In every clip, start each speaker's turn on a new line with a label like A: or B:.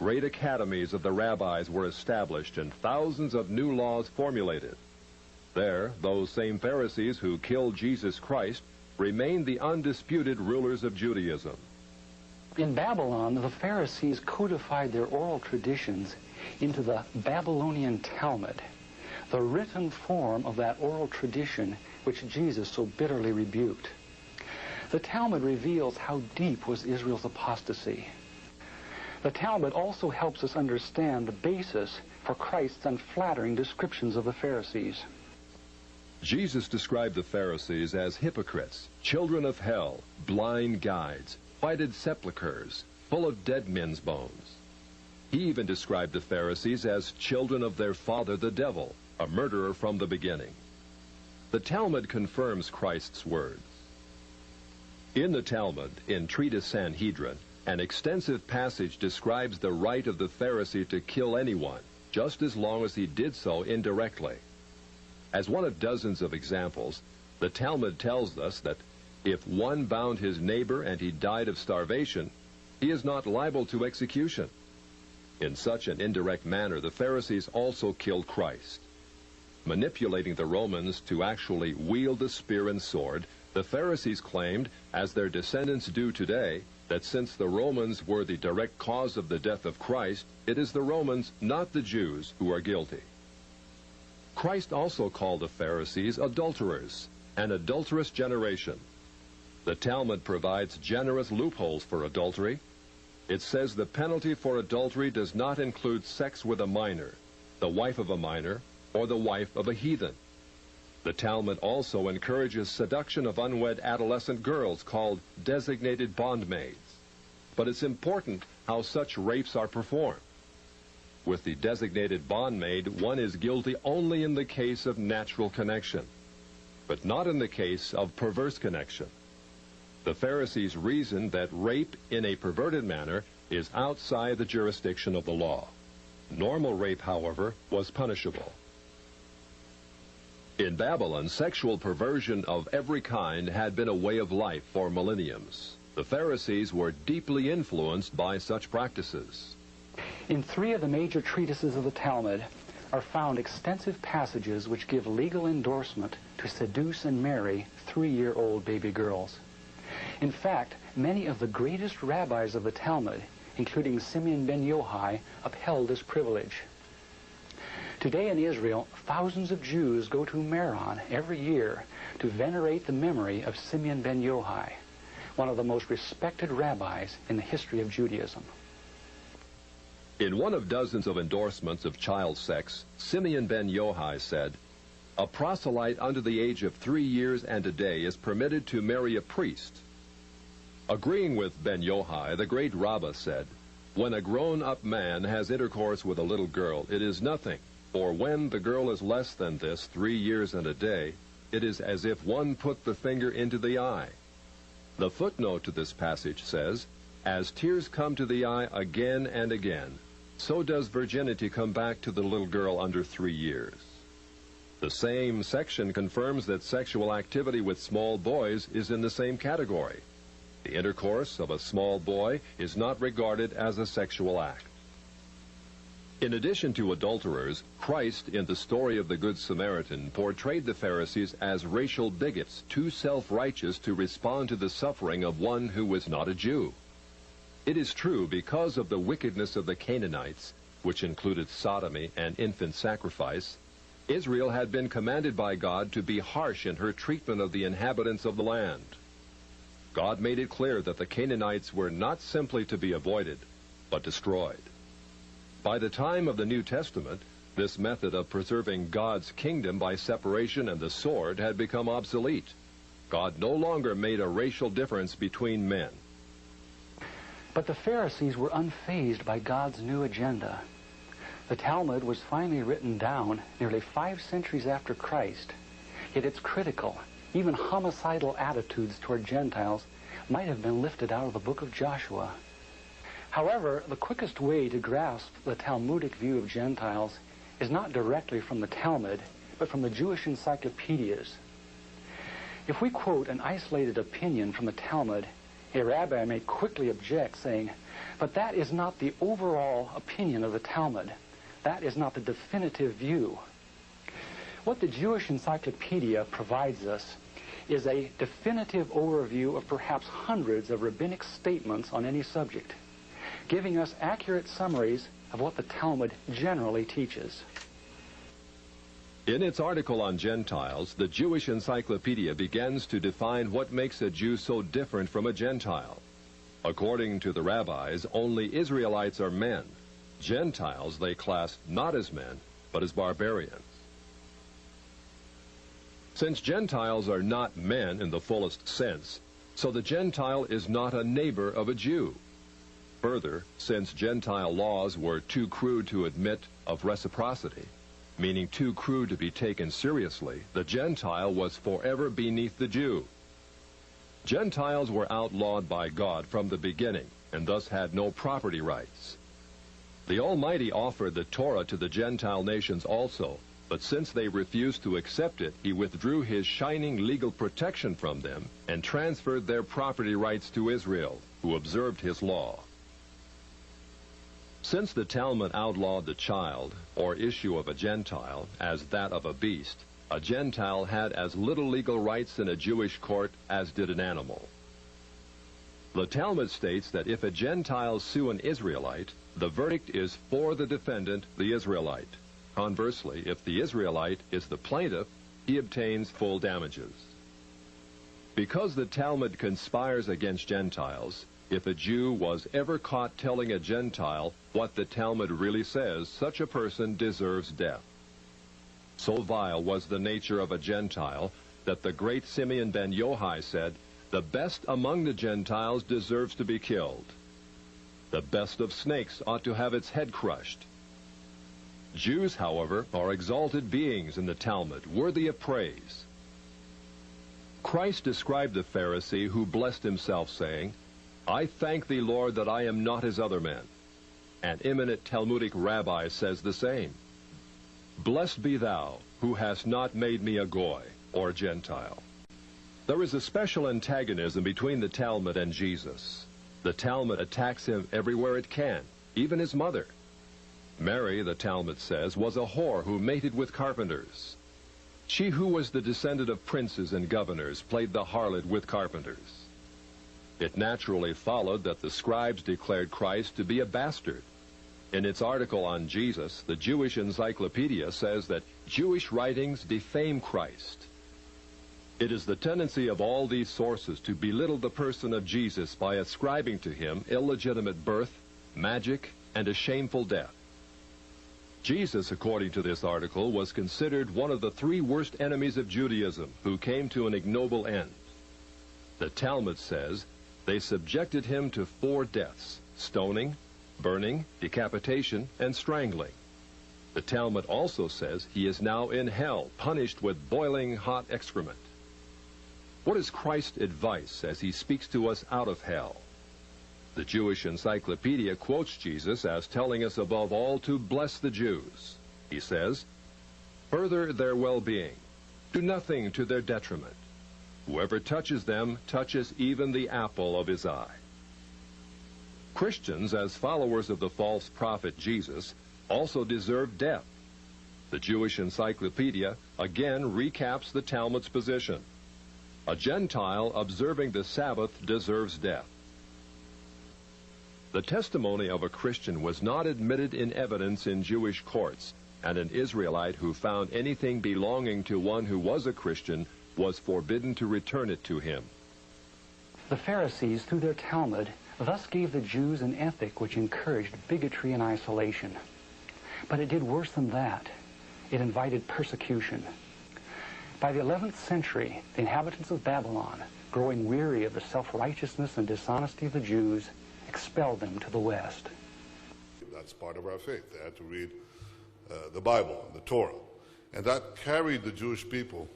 A: Great academies of the rabbis were established and thousands of new laws formulated. There, those same Pharisees who killed Jesus Christ remained the undisputed rulers of Judaism.
B: In Babylon, the Pharisees codified their oral traditions into the Babylonian Talmud, the written form of that oral tradition which Jesus so bitterly rebuked. The Talmud reveals how deep was Israel's apostasy. The Talmud also helps us understand the basis for Christ's unflattering descriptions of the Pharisees.
A: Jesus described the Pharisees as hypocrites, children of hell, blind guides, whited sepulchres, full of dead men's bones. He even described the Pharisees as children of their father the devil, a murderer from the beginning. The Talmud confirms Christ's words. In the Talmud, in Treatise Sanhedrin, an extensive passage describes the right of the Pharisee to kill anyone, just as long as he did so indirectly. As one of dozens of examples, the Talmud tells us that if one bound his neighbor and he died of starvation, he is not liable to execution. In such an indirect manner, the Pharisees also killed Christ. Manipulating the Romans to actually wield the spear and sword, the Pharisees claimed, as their descendants do today, that since the Romans were the direct cause of the death of Christ, it is the Romans, not the Jews, who are guilty. Christ also called the Pharisees adulterers, an adulterous generation. The Talmud provides generous loopholes for adultery. It says the penalty for adultery does not include sex with a minor, the wife of a minor, or the wife of a heathen. The Talmud also encourages seduction of unwed adolescent girls called designated bondmaids. But it's important how such rapes are performed. With the designated bondmaid, one is guilty only in the case of natural connection, but not in the case of perverse connection. The Pharisees reasoned that rape in a perverted manner is outside the jurisdiction of the law. Normal rape, however, was punishable. In Babylon, sexual perversion of every kind had been a way of life for millenniums. The Pharisees were deeply influenced by such practices.
B: In 3 of the major treatises of the Talmud are found extensive passages which give legal endorsement to seduce and marry 3-year-old baby girls. In fact, many of the greatest rabbis of the Talmud, including Simeon ben Yochai, upheld this privilege. Today in Israel, thousands of Jews go to Meron every year to venerate the memory of Simeon ben Yochai, one of the most respected rabbis in the history of Judaism.
A: In one of dozens of endorsements of child sex, Simeon ben Yochai said, "A proselyte under the age of 3 years and a day is permitted to marry a priest." Agreeing with ben Yochai, the great Rabbah said, "When a grown-up man has intercourse with a little girl, it is nothing, for when the girl is less than this, 3 years and a day, it is as if one put the finger into the eye." The footnote to this passage says, "As tears come to the eye again and again, so does virginity come back to the little girl under 3 years." The same section confirms that sexual activity with small boys is in the same category. The intercourse of a small boy is not regarded as a sexual act. In addition to adulterers, Christ, in the story of the Good Samaritan, portrayed the Pharisees as racial bigots, too self-righteous to respond to the suffering of one who was not a Jew. It is true, because of the wickedness of the Canaanites, which included sodomy and infant sacrifice, Israel had been commanded by God to be harsh in her treatment of the inhabitants of the land. God made it clear that the Canaanites were not simply to be avoided, but destroyed. By the time of the New Testament, this method of preserving God's kingdom by separation and the sword had become obsolete. God no longer made a racial difference between men.
B: But the Pharisees were unfazed by God's new agenda. The Talmud was finally written down nearly 5 centuries after Christ, yet its critical, even homicidal attitudes toward Gentiles might have been lifted out of the book of Joshua. However, the quickest way to grasp the Talmudic view of Gentiles is not directly from the Talmud, but from the Jewish encyclopedias. If we quote an isolated opinion from the Talmud, A rabbi may quickly object, saying, "But that is not the overall opinion of the Talmud. That is not the definitive view." What the Jewish Encyclopedia provides us is a definitive overview of perhaps hundreds of rabbinic statements on any subject, giving us accurate summaries of what the Talmud generally teaches.
A: In its article on Gentiles, the Jewish Encyclopedia begins to define what makes a Jew so different from a Gentile. According to the rabbis, only Israelites are men. Gentiles they class not as men, but as barbarians. Since Gentiles are not men in the fullest sense, so the Gentile is not a neighbor of a Jew. Further, since Gentile laws were too crude to admit of reciprocity, meaning too crude to be taken seriously, the Gentile was forever beneath the Jew. Gentiles were outlawed by God from the beginning, and thus had no property rights. The Almighty offered the Torah to the Gentile nations also, but since they refused to accept it, he withdrew his shining legal protection from them and transferred their property rights to Israel, who observed his law. Since the Talmud outlawed the child, or issue of a Gentile, as that of a beast, a Gentile had as little legal rights in a Jewish court as did an animal. The Talmud states that if a Gentile sue an Israelite, the verdict is for the defendant, the Israelite. Conversely, if the Israelite is the plaintiff, he obtains full damages. Because the Talmud conspires against Gentiles, if a Jew was ever caught telling a Gentile what the Talmud really says, such a person deserves death. So vile was the nature of a Gentile that the great Simeon ben Yohai said, "The best among the Gentiles deserves to be killed. The best of snakes ought to have its head crushed." Jews, however, are exalted beings in the Talmud, worthy of praise. Christ described the Pharisee who blessed himself, saying, "I thank thee, Lord, that I am not as other men." An eminent Talmudic rabbi says the same. "Blessed be thou, who hast not made me a Goy, or Gentile." There is a special antagonism between the Talmud and Jesus. The Talmud attacks him everywhere it can, even his mother. Mary, the Talmud says, was a whore who mated with carpenters. She who was the descendant of princes and governors played the harlot with carpenters. It naturally followed that the scribes declared Christ to be a bastard. In its article on Jesus, the Jewish Encyclopedia says that Jewish writings defame Christ. It is the tendency of all these sources to belittle the person of Jesus by ascribing to him illegitimate birth, magic, and a shameful death. Jesus, according to this article, was considered one of the three worst enemies of Judaism who came to an ignoble end. The Talmud says they subjected him to 4 deaths: stoning, burning, decapitation, and strangling. The Talmud also says he is now in hell, punished with boiling hot excrement. What is Christ's advice as he speaks to us out of hell? The Jewish Encyclopedia quotes Jesus as telling us above all to bless the Jews. He says, "Further their well-being. Do nothing to their detriment. Whoever touches them touches even the apple of his eye." Christians, as followers of the false prophet Jesus, also deserve death. The Jewish Encyclopedia again recaps the Talmud's position. A Gentile observing the Sabbath deserves death. The testimony of a Christian was not admitted in evidence in Jewish courts, and an Israelite who found anything belonging to one who was a Christian was forbidden to return it to him.
B: The Pharisees, through their Talmud, thus gave the Jews an ethic which encouraged bigotry and isolation. But it did worse than that. It invited persecution. By the 11th century, the inhabitants of Babylon, growing weary of the self-righteousness and dishonesty of the Jews, expelled them to the West.
C: That's part of our faith. They had to read the Bible, the Torah. And that carried the Jewish people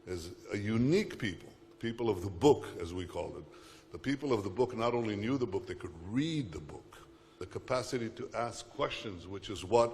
C: as a unique people, people of the book, as we called it. The people of the book not only knew the book, they could read the book. The capacity to ask questions, which is what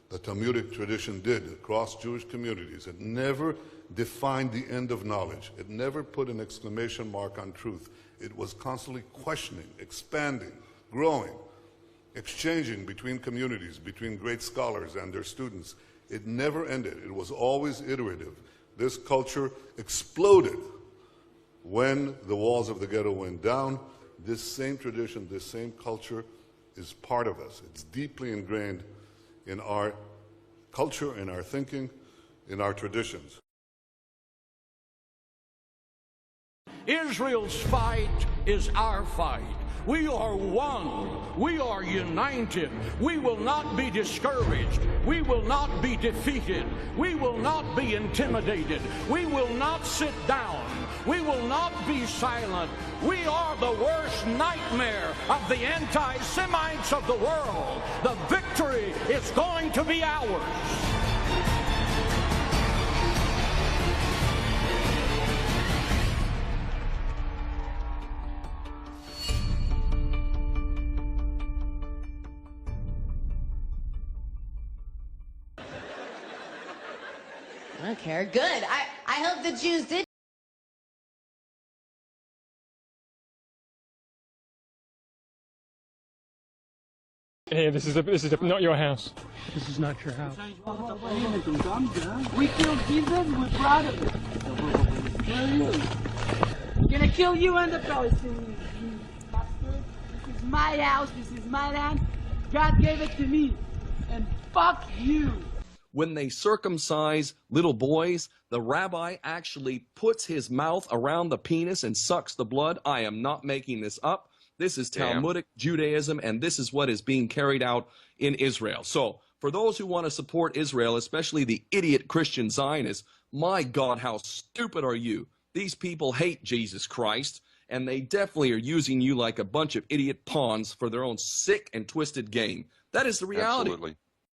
C: the Talmudic tradition did across Jewish communities. It never defined the end of knowledge. It never put an exclamation mark on truth. It was constantly questioning, expanding, growing, exchanging between communities, between great scholars and their students. It never ended. It was always iterative. This culture exploded when the walls of the ghetto went down. This same tradition, this same culture is part of us. It's deeply ingrained in our culture, in our thinking, in our traditions.
D: Israel's fight is our fight. We are one. We are united. We will not be discouraged. We will not be defeated. We will not be intimidated. We will not sit down. We will not be silent. We are the worst nightmare of the anti-Semites of the world. The victory is going to be ours.
E: I don't care. Good. I hope the Jews did.
F: Here, this is not your house.
G: This is not your house. We killed Jesus, we're proud of it. We're gonna kill you and the Palestinians, you bastard. This is my house, this is my land. God gave it to me. And fuck you.
H: When they circumcise little boys, the rabbi actually puts his mouth around the penis and sucks the blood. I am not making this up. This is Talmudic Judaism, and this is what is being carried out in Israel. So, for those who want to support Israel, especially the idiot Christian Zionists, my God, how stupid are you? These people hate Jesus Christ, and they definitely are using you like a bunch of idiot pawns for their own sick and twisted game. That is the reality.
I: Absolutely.